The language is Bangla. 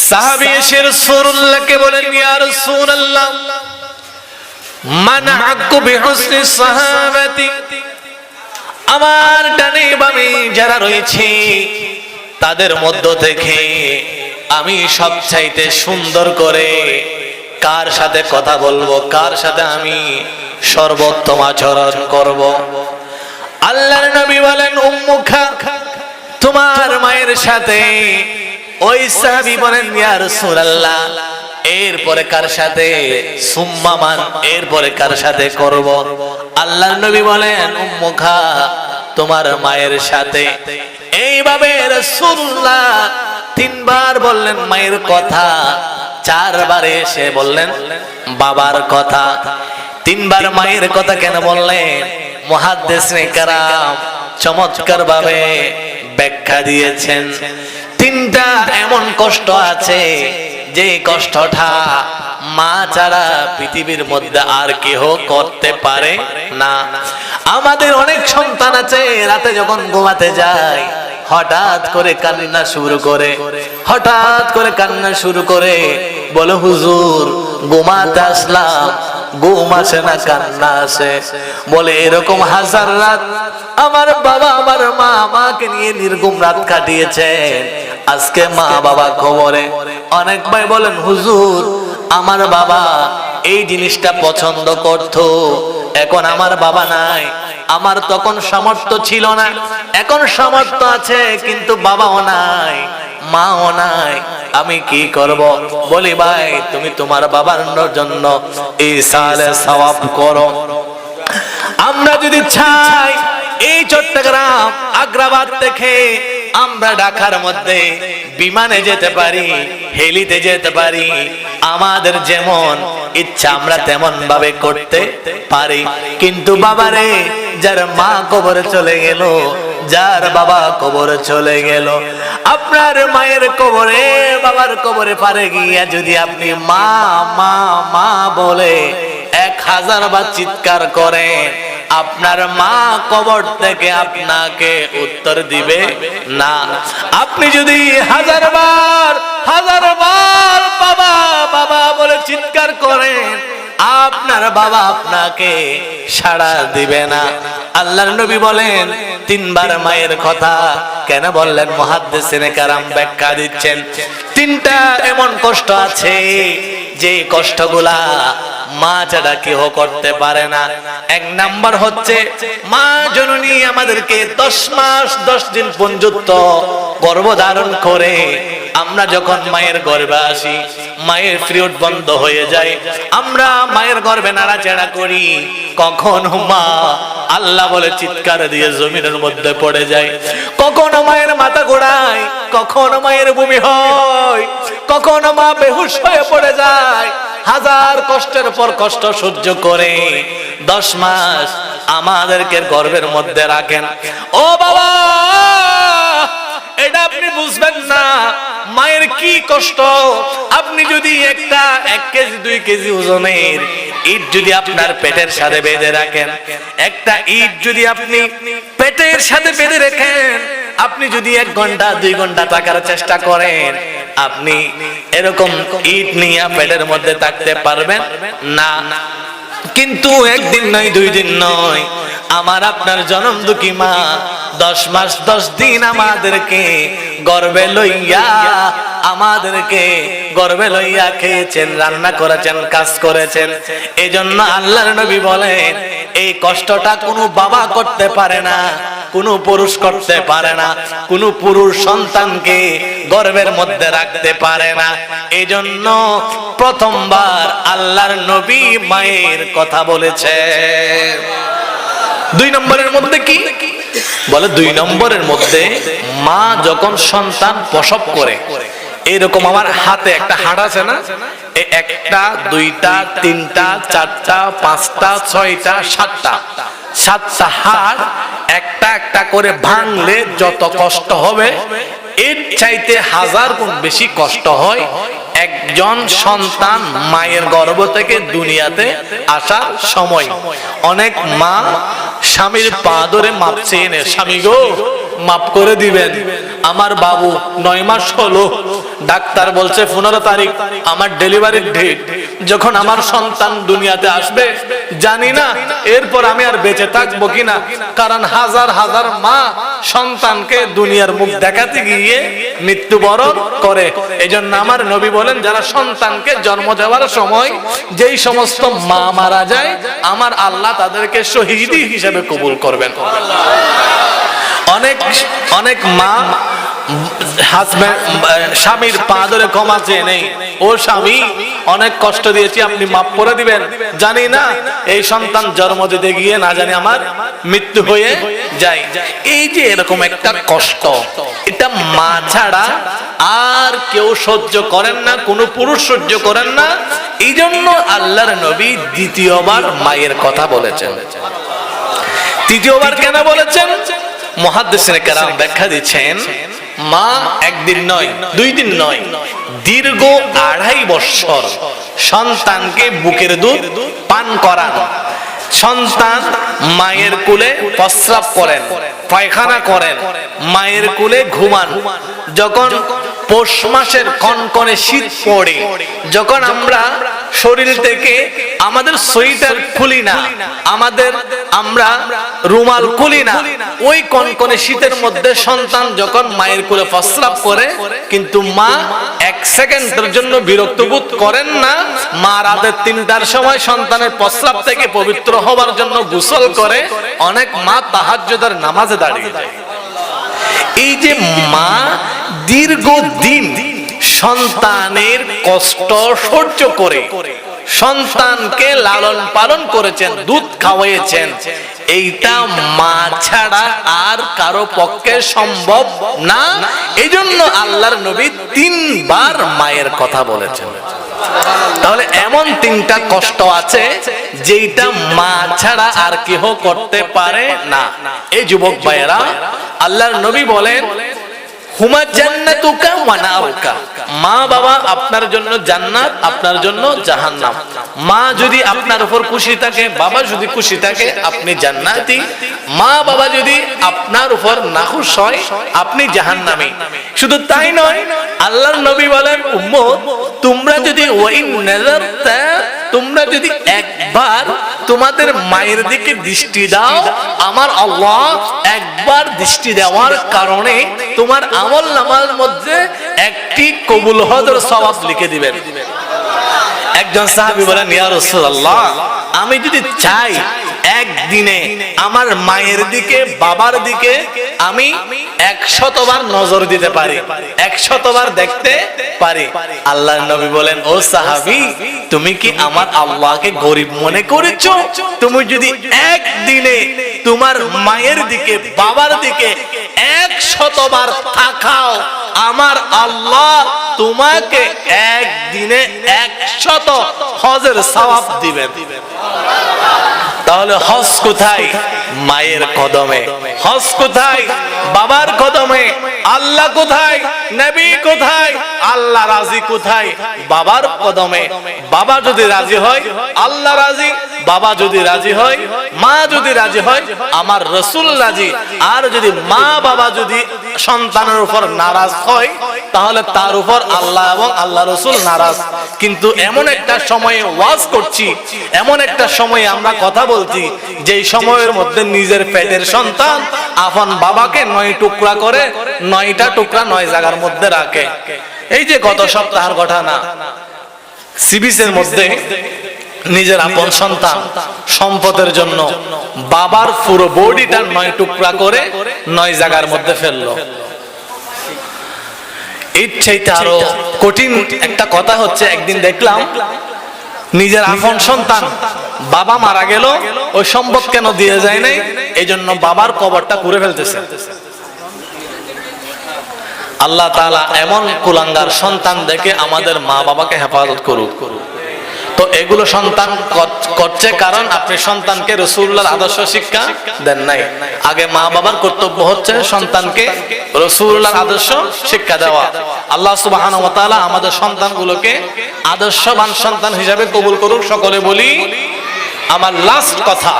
সাহাবী এসে রাসূলুল্লাহকে বলেন, ইয়া রাসূলুল্লাহ, মান আক্কু বিহুসনি সাহাবাতি, আমার ডানে বামে যারা রয়েছে তাদের মধ্য থেকে আমি সবচাইতে সুন্দর করে কার সাথে কথা বলবো, কার সাথে আমি সর্বোত্তম আচরণ করব? আল্লাহর নবী বলেন, উম্মুকা, তোমার মায়ের সাথে। ওই সাহাবী বলেন, ইয়া রাসূলুল্লাহ, এরপরে কার সাথে? সুম্মা মান, এরপরে কার সাথে করব? আল্লাহর নবী বলেন, উম্মুকা, তোমার মায়ের সাথে। এইভাবে রাসূলুল্লাহ তিনবার বললেন মায়ের কথা, চারবারে এসে বললেন বাবার কথা। তিনবার মায়ের কথা কেন বললেন? মুহাদ্দিসিনে কেরাম চমৎকার ভাবে ব্যাখ্যা দিয়েছেন। তিনটা এমন কষ্ট আছে যে কষ্টটা মা ছাড়া পৃথিবীর মধ্যে আর কেহ করতে পারে না। আমাদের অনেক সন্তান আছে, রাতে যখন ঘুমাতে যায় হঠাৎ করে কান্না শুরু করে, হঠাৎ করে কান্না শুরু করে, বলে হুজুর ঘুমাতে আসলাম, ঘুম আসে না, কান্না আসে। বলে এরকম হাজার রাত আমার বাবা আমার মা আমাকে নিয়ে নির্ঘুম রাত কাটিয়েছেন, আজকে মা বাবা খবরে। অনেক ভাই বলেন, হুজুর আমার বাবা এই জিনিসটা পছন্দ করতো, এখন আমার বাবা নাই, আমার তখন সামর্থ্য ছিল না, এখন সামর্থ্য আছে কিন্তু বাবাও নাই, মাও নাই, আমি কি করব? বলি ভাই, তুমি তোমার বাবার জন্য ইসালে সওয়াব করো। আমরা যদি চাই এই চট্টগ্রাম আগ্রাবাদ থেকে আমরা ঢাকার মধ্যে বিমানে যেতে পারি, হেলিতে যেতে পারি, আমাদের যেমন ইচ্ছা আমরা তেমন ভাবে করতে পারি। কিন্তু বাবারে, যার মা কবরে চলে গেল, যার বাবা কবরে চলে গেল, আপনার মায়ের কবরে বাবার কবরে পারে গিয়া যদি আপনি মা মা মা বলে 1000 বার চিৎকার করেন, আপনার মা কবর থেকে আপনাকে উত্তর দিবে না। আপনি যদি 1000 বার বাবা বাবা বলে চিৎকার করেন, আপনার বাবা আপনাকে সাড়া দিবে না। আল্লাহর নবী বলেন, তিনবার মায়ের কথা কেন বললেন? মুহাদ্দিসিনে কেরাম ব্যাখ্যা দিচ্ছেন, তিনটা এমন কষ্ট আছে যে কষ্টগুলা মা ছাড়া কেউ করতে পারে না। এক নাম্বার হচ্ছে, মা জননী আমাদেরকে 10 মাস 10 দিন পর্যন্ত গর্ভধারণ করে আমরা যখন মায়ের গর্ভে আসি, মায়ের পিরিয়ড বন্ধ হয়ে যায়, আমরা মায়ের গর্ভে নাড়াচাড়া করি, কখনো মা আল্লাহ বলে চিৎকার দিয়ে জমিনের মধ্যে পড়ে যায়, কখনো মায়ের মাথা ঘোরায়, কখনো মায়ের বমি হয়, কখনো মা বেহুশ হয়ে পড়ে যায়। হাজার কষ্টের পর কষ্ট সহ্য করে 10 মাস আমাদেরকে গর্ভের মধ্যে রাখেন। ও বাবা, এটা আপনি বুঝবেন না মায়ের কি কষ্ট। আপনি যদি 1 কেজি 2 কেজি ওজনের ইট যদি আপনার পেটের সাথে বেঁধে রাখেন, একটা ইট যদি আপনি পেটের সাথে বেঁধে রাখেন, আপনি যদি 1 ঘন্টা 2 ঘন্টা থাকার চেষ্টা করেন, আপনি এরকম ইট নিয়ে পেটের মধ্যে থাকতে পারবেন না। কিন্তু একদিন নয়, 2 দিন নয়, আমার আপনার জনম দুঃখী মা 10 মাস 10 দিন আমাদেরকে গর্ভে লইয়া খেয়েছেন, রান্না করেছেন, কাজ করেছেন। এই জন্য আল্লাহর নবী বলেন, এই কষ্টটা কোনো বাবা করতে পারে না, কোনো পুরুষ করতে পারে না, কোনো পুরুষ সন্তানকে গর্ভের মধ্যে রাখতে পারে না। এই জন্য প্রথমবার আল্লাহর নবী মায়ের কথা বলেছে। 2 নম্বরের মধ্যে কি বলে? 2 নম্বরের মধ্যে মা যখন সন্তান প্রসব করে, এরকম আমার হাতে একটা হাড় আছে না, এই 1টা 2টা 3টা 4টা 5টা 6টা 7টা হাড় একটা একটা করে ভাঙলে যত কষ্ট হবে, এর চাইতে 1000 গুণ বেশি কষ্ট হয় একজন সন্তান মায়ের গর্ভ থেকে দুনিয়াতে আসার সময়। অনেক মা স্বামীর পা ধরে মাপছে, এনে স্বামী গো মাফ করে দিবেন। আমার বাবু 9 মাস হলো, ডাক্তার বলছে 15 তারিখ আমার ডেলিভারির ডেট। যখন আমার সন্তান দুনিয়াতে আসবে জানি না এরপর আমি আর বেঁচে থাকবো কিনা, কারণ হাজার হাজার মা সন্তানকে দুনিয়ার মুখ দেখাতে গিয়ে মৃত্যুবরণ করে। এজন্য আমার নবী বলেন, যারা সন্তানকে জন্ম দেওয়ার সময় যেই সমস্ত মা মারা যায়, আমার আল্লাহ তাদেরকে শহীদি হিসেবে কবুল করবেন। অনেক অনেক মা স্বামীর পা ধরে ক্ষমা চেয়ে নেই, ও স্বামী অনেক কষ্ট দিয়েছি, আপনি মাফ করে দিবেন। জানি না এই সন্তান জন্ম দিতে গিয়ে না জানি আমার মৃত্যু হয়ে যায়। এই যে এরকম একটা কষ্ট, এটা মা ছাড়া আর কেউ সহ্য করেন না, কোন পুরুষ সহ্য করেন না। এই জন্য আল্লাহর নবী দ্বিতীয়বার মায়ের কথা বলেছেন। তৃতীয়বার কেন বলেছেন? মুহাদ্দিসিনে কেরাম ব্যাখ্যা দিচ্ছেন, মা একদিন নয়, 2 দিন নয়, দীর্ঘ 2.5 বছর সন্তানকে বুকের দুধ পান করান। সন্তান মায়ের কোলে প্রস্রাব করেন, পায়খানা করেন, মায়ের কোলে ঘুমান। যখন পৌষ মাসের কনকনে শীত পড়ে, যখন আমরা শরীর থেকে আমাদের সোয়েটার খুলি না, আমরা রুমাল খুলি না, ওই কনকনে শীতের মধ্যে সন্তান যখন মায়ের কোলে প্রস্রাব করে, কিন্তু মা 1 সেকেন্ডের জন্য বিরক্ত বোধ করেন না। মা রাতে 3টার সময় সন্তানের প্রস্রাব থেকে পবিত্র হওয়ার জন্য গোসল করে। অনেক মা তাহাজ্জুদের নামাজে দাঁড়িয়ে যায়। এই যে মা দীর্ঘদিন সন্তানের কষ্ট সহ্য করে সন্তানকে লালন পালন করেছেন, দুধ খাওয়াইছেন, এইটা মা ছাড়া আর কারো পক্ষে সম্ভব না। এই জন্য আল্লাহর নবী 3 বার মায়ের কথা বলেছেন। তাহলে এমন 3টা কষ্ট আছে যেটা মা ছাড়া আর কেহ করতে পারে না। এই যুবক ভাইয়েরা, আল্লাহর নবী বলেন, হুমা জান্নাতুকা ওয়া নারুকা, মা বাবা আপনার জন্য জান্নাত, আপনার জন্য জাহান্নাম। মা যদি আপনার উপর খুশি থাকে, বাবা যদি খুশি থাকে, আপনি জান্নাতি। মা বাবা যদি আপনার উপর নাখুশ হয়, আপনি জাহান্নামী। শুধু তাই নয়, আল্লাহর নবী বলেন, উম্মত তোমরা যদি ওয়াইন নাযারতা, তোমরা যদি একবার তোমাদের মায়ের দিকে দৃষ্টি দাও, আমার আল্লাহ একবার দৃষ্টি দেওয়ার কারণে তোমার আমল নামার মধ্যে একটি কবুল হজের সওয়াব লিখে দিবেন। একজন সাহাবী বলেন, ইয়া রাসূলুল্লাহ, আমি যদি চাই একদিনে আমার মায়ের দিকে বাবার দিকে আমি 100 বার নজর দিতে পারি, 100 বার দেখতে পারি। আল্লাহর নবী বলেন, ও সাহাবী, তুমি কি আমার আল্লাহকে গরিব মনে করেছো? তুমি যদি একদিনে তোমার মায়ের দিকে বাবার দিকে 100 বার তাকাও, আমার আল্লাহ তোমাকে একদিনে 100 হজের সওয়াব দিবেন। তাহলে হজ কোথায়? মায়ের কদমে। হজ কোথায়? বাবার কদমে। আল্লাহ কোথায়? নবী কোথায়? আল্লাহ রাজি কোথায়? বাবার কদমে। বাবা যদি রাজি হয়, আল্লাহ রাজি। বাবা যদি রাজি হয়, মা যদি রাজি হয়, আমার রাসূল রাজি। আর যদি মা বাবা যদি সন্তানের উপর নারাজ হয়, তাহলে তার উপর আল্লাহ এবং আল্লাহ রাসূল নারাজ। কিন্তু এমন একটা সময়ে ওয়াজ করছি, এমন একটা সময়ে আমরা কথা বলছি, যেই সময়ের মধ্যে নিজের পেটের সন্তান আপন বাবাকে 9 টুকরা করে, 9টা টুকরা 9 জায়গার মধ্যে রাখে। এই যে গত সপ্তাহের ঘটনা, সিবিসের মধ্যে নিজের আপন সন্তান সম্পদের জন্য বাবার পুরো বডিটা 9 টুকরা করে 9 জায়গার মধ্যে ফেললো। এর চাইতে আরো কঠিন একটা কথা হচ্ছে, একদিন দেখলাম নিজের আপন সন্তান বাবা মারা গেল, ওই সম্পদ কেন দিয়ে যায় নাই, এই জন্য বাবার কবরটা করে ফেলতেছে। আল্লাহ তাআলা এমন কুলাঙ্গার সন্তান দেখে আমাদের মা বাবাকে হেফাজত করুক। তো এগুলো সন্তান করছে কারণ আপনি সন্তানকে রাসূলুল্লাহর আদর্শ শিক্ষা দেন নাই। আগে মা বাবার কর্তব্য হচ্ছে সন্তানকে রাসূলুল্লাহর আদর্শ শিক্ষা দেওয়া। আল্লাহ সুবহানাহু ওয়া তাআলা আমাদের সন্তানগুলোকে আদর্শবান সন্তান হিসেবে কবুল করুক। সকলে বলি আমার লাস্ট কথা।